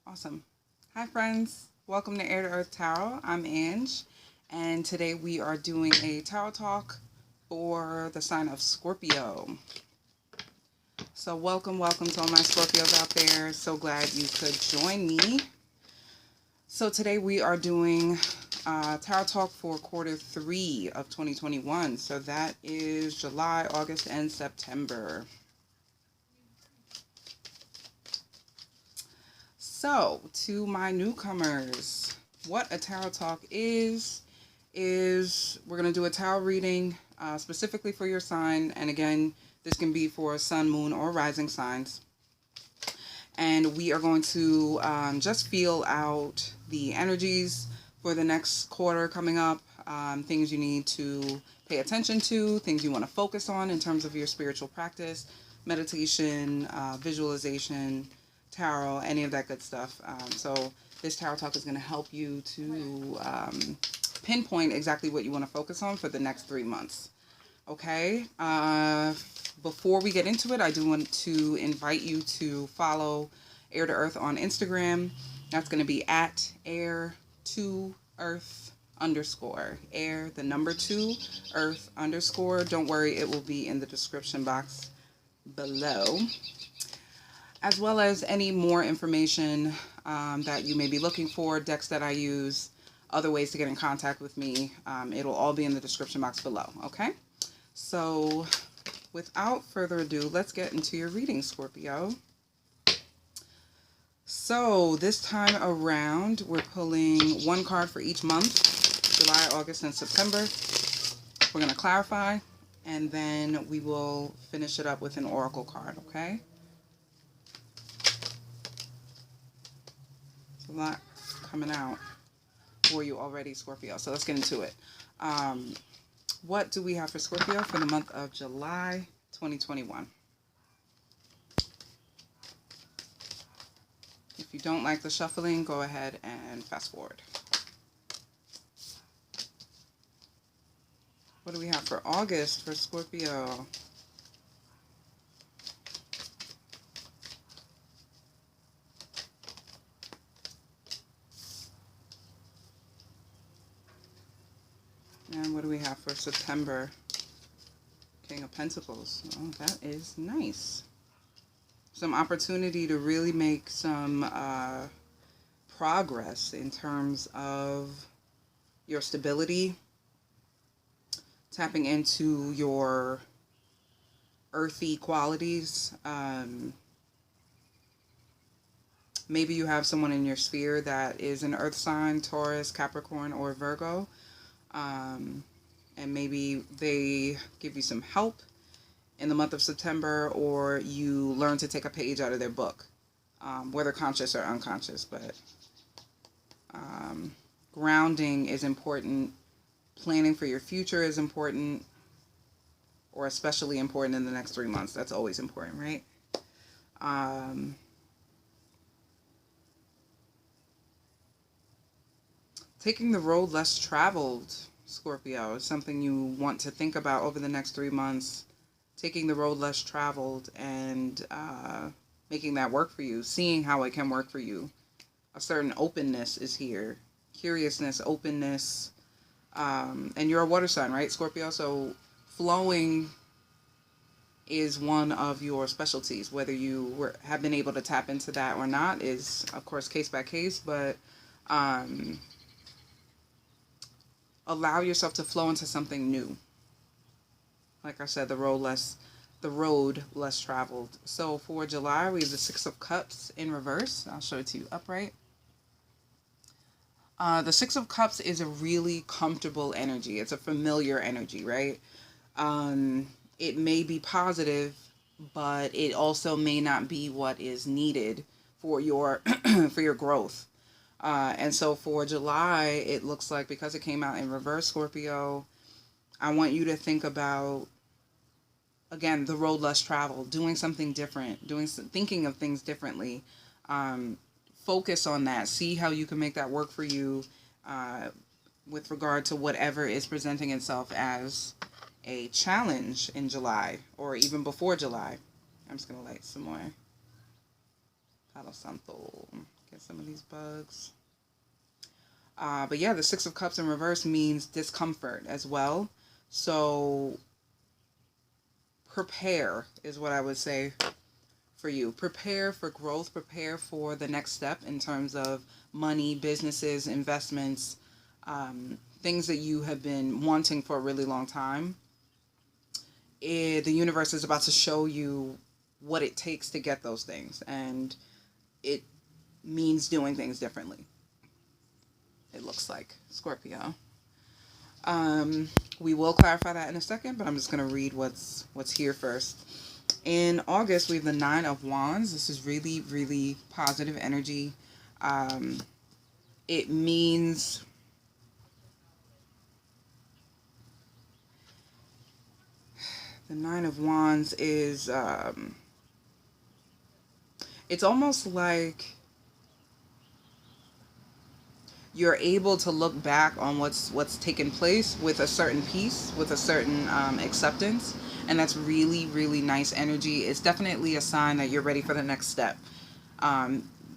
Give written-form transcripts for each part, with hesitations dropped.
Awesome. Hi, friends. Welcome to Air to Earth Tarot. I'm Ange, and today we are doing a tarot talk for the sign of Scorpio. So welcome to all my Scorpios out there. So glad you could join me. So today we are doing tarot talk for quarter 3 of 2021. So that is July, August, and September. So, to my newcomers, what a tarot talk is we're going to do a tarot reading specifically for your sign. And again, this can be for sun, moon, or rising signs. And we are going to just feel out the energies for the next quarter coming up, things you need to pay attention to, things you want to focus on in terms of your spiritual practice, meditation, visualization, tarot, any of that good stuff. So this tarot talk is going to help you to pinpoint exactly what you want to focus on for the next 3 months. Okay. Before we get into it, I do want to invite you to follow Air to Earth on Instagram. That's going to be at air2earth_. Air, the number 2, earth_. Don't worry, it will be in the description box below, as well as any more information that you may be looking for, decks that I use, other ways to get in contact with me. It'll all be in the description box below, okay? So, without further ado, let's get into your reading, Scorpio. So, this time around, we're pulling one card for each month, July, August, and September. We're going to clarify, and then we will finish it up with an oracle card, okay? A lot coming out for you already, Scorpio. So let's get into it. What do we have for Scorpio for the month of July 2021? If you don't like the shuffling, go ahead and fast forward. What do we have for August for Scorpio? And what do we have for September? King of Pentacles. Oh, that is nice. Some opportunity to really make some progress in terms of your stability, tapping into your earthy qualities. Maybe you have someone in your sphere that is an earth sign, Taurus, Capricorn, or Virgo. And maybe they give you some help in the month of September, or you learn to take a page out of their book, whether conscious or unconscious. But grounding is important. Planning for your future is important, or especially important in the next 3 months. That's always important, right? Taking the road less traveled, Scorpio, is something you want to think about over the next 3 months. Taking the road less traveled and making that work for you. Seeing how it can work for you. A certain openness is here. Curiousness, openness. And you're a water sign, right, Scorpio? So flowing is one of your specialties. Whether you have been able to tap into that or not is, of course, case by case. But allow yourself to flow into something new. Like I said, the road less traveled. So for July, we have the 6 of Cups in reverse. I'll show it to you upright. The 6 of Cups is a really comfortable energy. It's a familiar energy, right? It may be positive, but it also may not be what is needed for your for your growth. And so for July, it looks like, because it came out in reverse, Scorpio, I want you to think about, again, the road less traveled, doing something different, thinking of things differently. Focus on that. See how you can make that work for you with regard to whatever is presenting itself as a challenge in July or even before July. I'm just going to light some more Palo Palo Santo. Get some of these bugs. But yeah, the Six of Cups in reverse means discomfort as well. So prepare is what I would say for you. Prepare for growth. Prepare for the next step in terms of money, businesses, investments, things that you have been wanting for a really long time. The universe is about to show you what it takes to get those things, and it means doing things differently. It looks like, Scorpio. We will clarify that in a second, but I'm just going to read what's here first. In August, we have the Nine of Wands. This is really, really positive energy. It means the Nine of Wands is, it's almost like you're able to look back on what's taken place with a certain peace, with a certain acceptance, and that's really, really nice energy. It's definitely a sign that you're ready for the next step.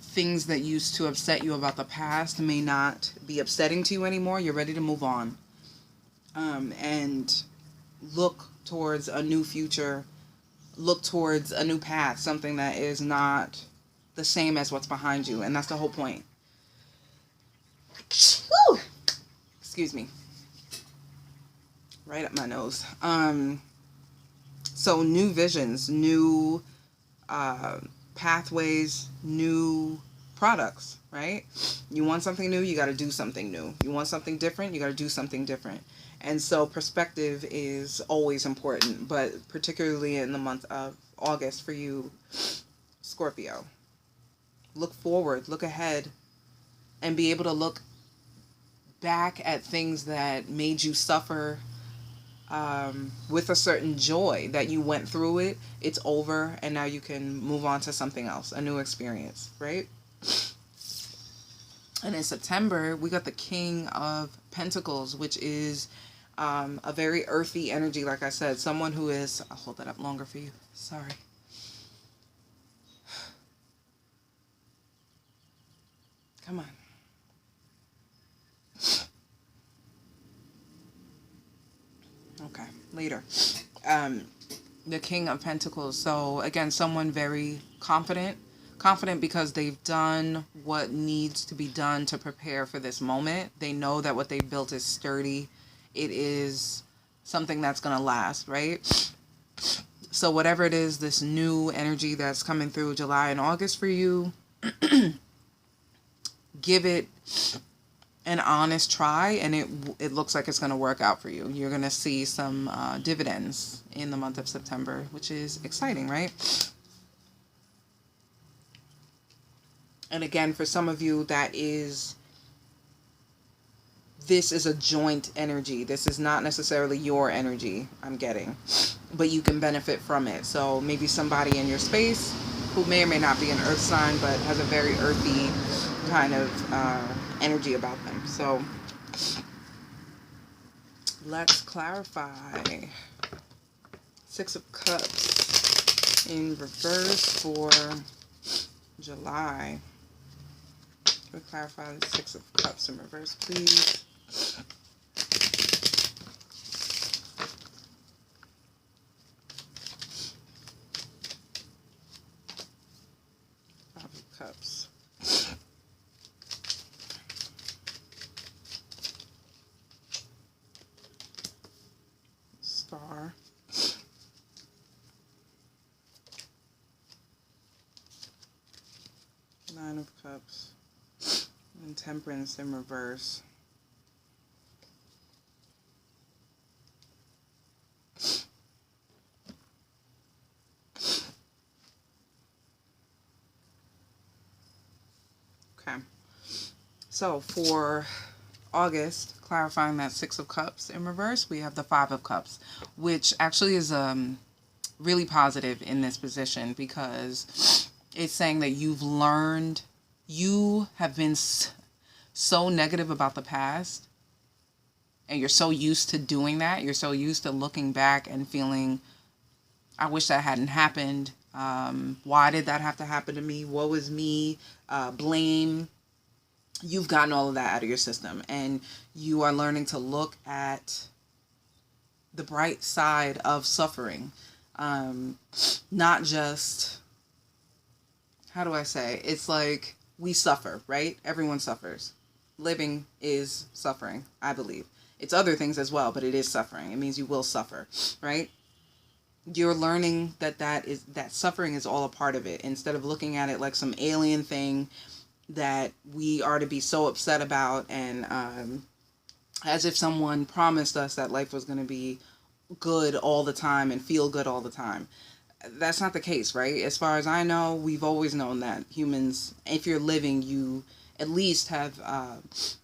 Things that used to upset you about the past may not be upsetting to you anymore. You're ready to move on, and look towards a new future, look towards a new path, something that is not the same as what's behind you. And that's the whole point. Woo! Excuse me. Right up my nose. So new visions, new pathways, new products, right? You want something new, you got to do something new. You want something different, you got to do something different. And so perspective is always important, but particularly in the month of August for you, Scorpio. Look forward, look ahead, and be able to look back at things that made you suffer with a certain joy that you went through it. It's over, and now you can move on to something else, a new experience, right? And in September, we got the King of Pentacles, which is a very earthy energy, like I said. Someone who is... I'll hold that up longer for you. Sorry. Come on. Okay, later. The King of Pentacles. So, again, someone very confident. Confident because they've done what needs to be done to prepare for this moment. They know that what they've built is sturdy. It is something that's going to last, right? So whatever it is, this new energy that's coming through July and August for you, give it an honest try, and it looks like it's going to work out for you. You're going to see some dividends in the month of September, which is exciting, right? And again, for some of you, this is a joint energy. This is not necessarily your energy, I'm getting, but you can benefit from it. So maybe somebody in your space who may or may not be an earth sign, but has a very earthy kind of energy about them. So let's clarify. Six of Cups in reverse for July. Can we clarify the Six of Cups in reverse, please? Five of Cups. Star. Nine of Cups. And Temperance in reverse. Okay. So for August, clarifying that Six of Cups in reverse, we have the Five of Cups, which actually is really positive in this position, because it's saying that you have been so negative about the past, and you're so used to doing that. You're so used to looking back and feeling, I wish that hadn't happened. Why did that have to happen to me? Woe is me. Blame. You've gotten all of that out of your system, and you are learning to look at the bright side of suffering. Not just, how do I say? It's like we suffer, right? Everyone suffers. Living is suffering, I believe. It's other things as well, but it is suffering. It means you will suffer, right? You're learning that suffering is all a part of it, instead of looking at it like some alien thing that we are to be so upset about, and as if someone promised us that life was going to be good all the time and feel good all the time. That's not the case, right? As far as I know, we've always known that humans, if you're living, you at least have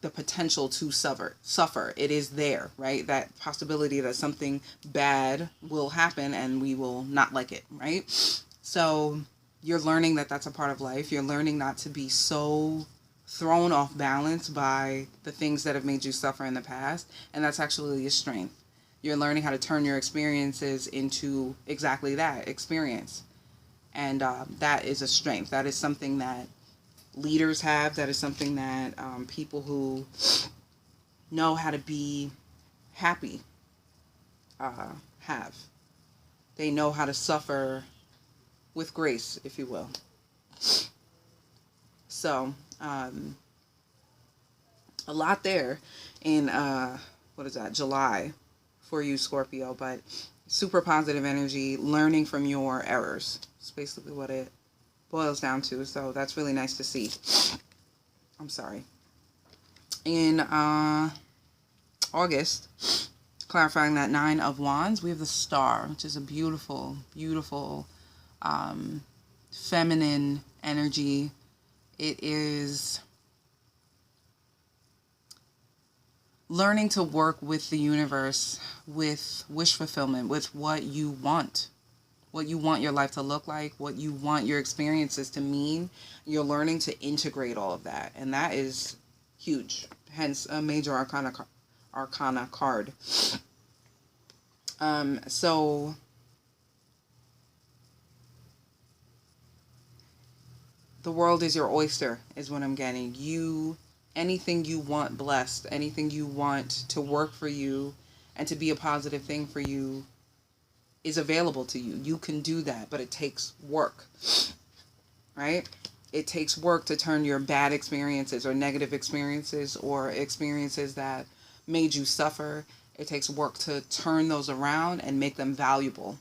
the potential to suffer. It is there, right? That possibility that something bad will happen and we will not like it, right? So you're learning that that's a part of life. You're learning not to be so thrown off balance by the things that have made you suffer in the past, and that's actually a strength. You're learning how to turn your experiences into exactly that, experience. And that is a strength. That is something that leaders have. That is something that people who know how to be happy have. They know how to suffer with grace, if you will. So, a lot there in, July for you, Scorpio, but super positive energy, learning from your errors. It's basically what it boils down to. So that's really nice to see. I'm sorry. In August, clarifying that 9 of Wands, we have the Star, which is a beautiful, beautiful feminine energy. It is learning to work with the universe, with wish fulfillment, with what you want your life to look like, what you want your experiences to mean. You're learning to integrate all of that, and that is huge. Hence, a major arcana card. So the world is your oyster, is what I'm getting. Anything you want blessed, anything you want to work for you and to be a positive thing for you is available to you. You can do that, but it takes work, right? It takes work to turn your bad experiences or negative experiences or experiences that made you suffer. It takes work to turn those around and make them valuable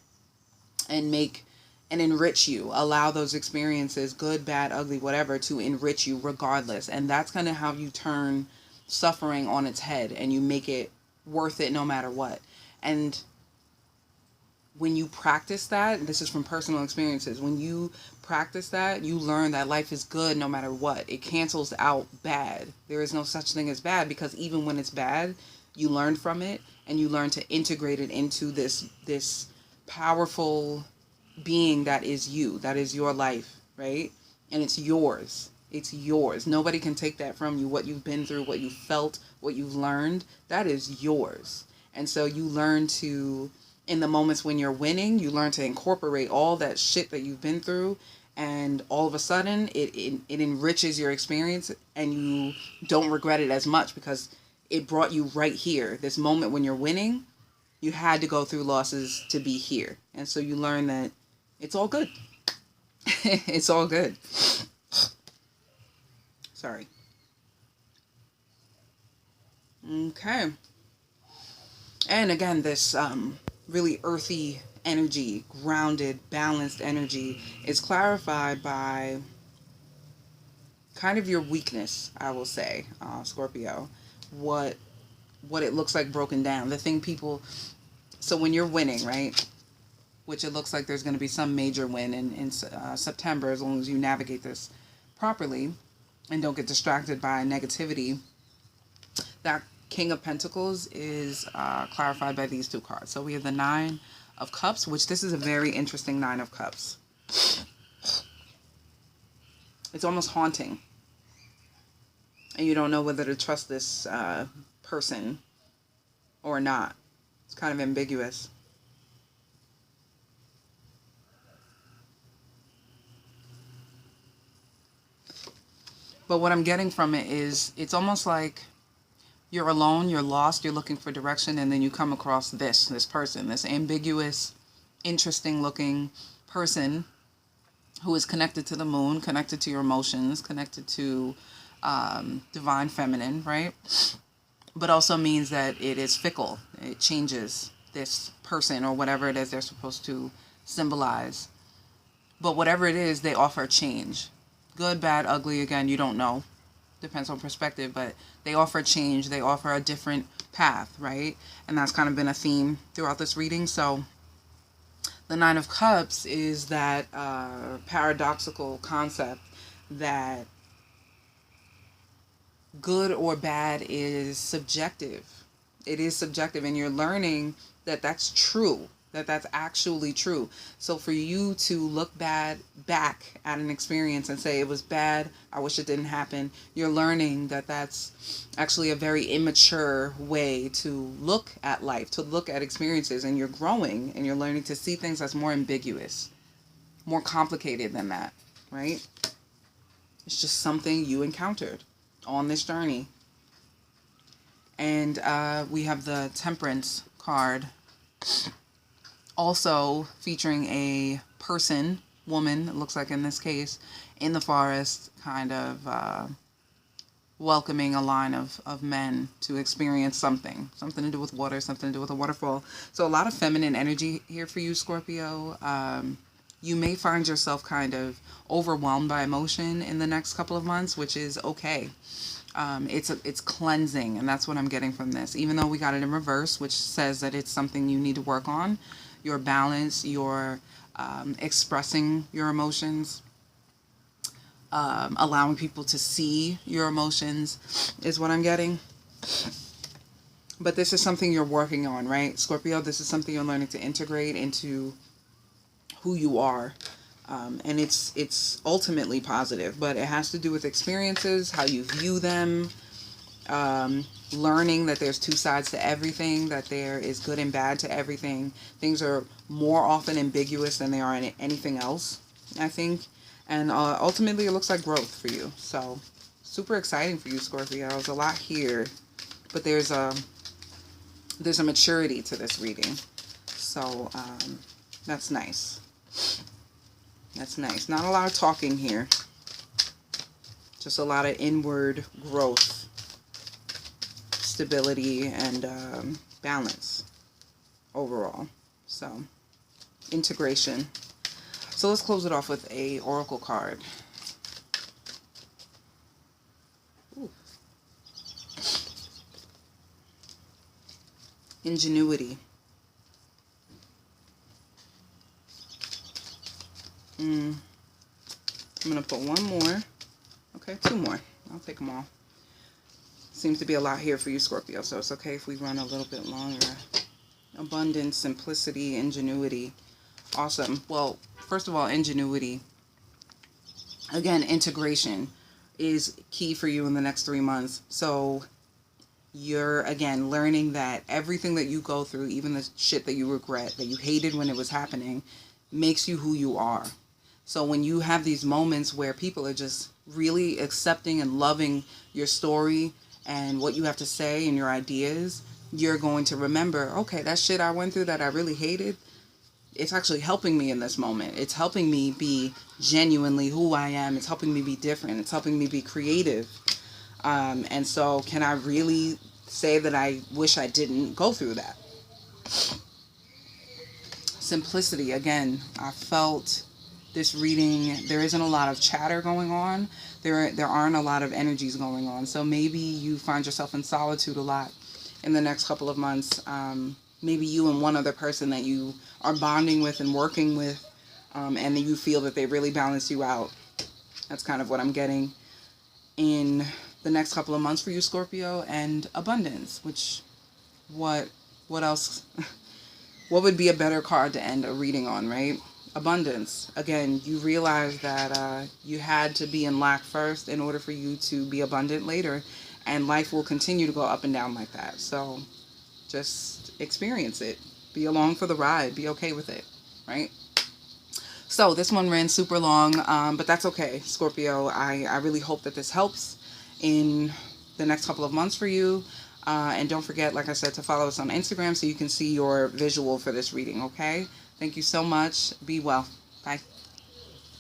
and enrich you. Allow those experiences, good, bad, ugly, whatever, to enrich you regardless. And that's kind of how you turn suffering on its head and you make it worth it no matter what. And when you practice that, this is from personal experiences, when you practice that, you learn that life is good no matter what. It cancels out bad. There is no such thing as bad, because even when it's bad, you learn from it and you learn to integrate it into this powerful being that is you, that is your life, right? And it's yours. It's yours. Nobody can take that from you. What you've been through, what you felt, what you've learned, that is yours. And so you learn to, in the moments when you're winning, you learn to incorporate all that shit that you've been through, and all of a sudden it enriches your experience and you don't regret it as much because it brought you right here. This moment when you're winning, you had to go through losses to be here. And so you learn that it's all good. It's all good. Sorry. Okay. And again, this really earthy energy, grounded, balanced energy is clarified by kind of your weakness, I will say, Scorpio. What it looks like broken down. The thing people... So when you're winning, right? Which it looks like there's going to be some major win in September, as long as you navigate this properly and don't get distracted by negativity. That King of Pentacles is clarified by these two cards. So we have the 9 of Cups, which this is a very interesting 9 of Cups. It's almost haunting. And you don't know whether to trust this person or not. It's kind of ambiguous. But what I'm getting from it is it's almost like you're alone, you're lost, you're looking for direction, and then you come across this person, this ambiguous, interesting looking person who is connected to the moon, connected to your emotions, connected to divine feminine, right? But also means that it is fickle. It changes this person or whatever it is they're supposed to symbolize. But whatever it is, they offer change. Good, bad, ugly, again, you don't know. Depends on perspective, but they offer change. They offer a different path, right? And that's kind of been a theme throughout this reading. So the Nine of Cups is that paradoxical concept that good or bad is subjective. It is subjective, and you're learning that that's true, that that's actually true. So for you to look back at an experience and say it was bad, I wish it didn't happen, you're learning that that's actually a very immature way to look at life, to look at experiences, and you're growing and you're learning to see things as more ambiguous, more complicated than that, right? It's just something you encountered on this journey. And we have the Temperance card, also featuring a person, woman, it looks like in this case, in the forest, kind of welcoming a line of men to experience something to do with water, something to do with a waterfall. So a lot of feminine energy here for you, Scorpio. You may find yourself kind of overwhelmed by emotion in the next couple of months, which is okay. It's cleansing, and that's what I'm getting from this. Even though we got it in reverse, which says that it's something you need to work on, your balance, your expressing your emotions, allowing people to see your emotions is what I'm getting. But this is something you're working on, right, Scorpio? This is something you're learning to integrate into who you are. And it's ultimately positive, but it has to do with experiences, how you view them, learning that there's two sides to everything, that there is good and bad to everything. Things are more often ambiguous than they are in anything else, I think. And ultimately, it looks like growth for you. So, super exciting for you, Scorpio. There's a lot here, but there's a maturity to this reading. So, that's nice. That's nice. Not a lot of talking here. Just a lot of inward growth, stability, and balance overall. So, integration. So let's close it off with a oracle card. Ooh. Ingenuity. I'm going to put one more. Okay, two more. I'll take them all. Seems to be a lot here for you, Scorpio, so it's okay if we run a little bit longer. Abundance, simplicity, ingenuity. Awesome. Well, first of all, ingenuity. Again, integration is key for you in the next 3 months. So you're, again, learning that everything that you go through, even the shit that you regret, that you hated when it was happening, makes you who you are. So when you have these moments where people are just really accepting and loving your story and what you have to say and your ideas, you're going to remember, okay, that shit I went through that I really hated, it's actually helping me in this moment. It's helping me be genuinely who I am. It's helping me be different. It's helping me be creative. And so can I really say that I wish I didn't go through that? Simplicity. Again, I felt this reading, there isn't a lot of chatter going on. There aren't a lot of energies going on. So maybe you find yourself in solitude a lot in the next couple of months. Maybe you and one other person that you are bonding with and working with, and then you feel that they really balance you out. That's kind of what I'm getting in the next couple of months for you, Scorpio. And abundance, which, what else? What would be a better card to end a reading on, right? Abundance. Again, you realize that you had to be in lack first in order for you to be abundant later, and life will continue to go up and down like that. So just experience it. Be along for the ride. Be okay with it, right? So this one ran super long, but that's okay, Scorpio. I really hope that this helps in the next couple of months for you. And don't forget, like I said, to follow us on Instagram so you can see your visual for this reading, okay? Thank you so much. Be well. Bye.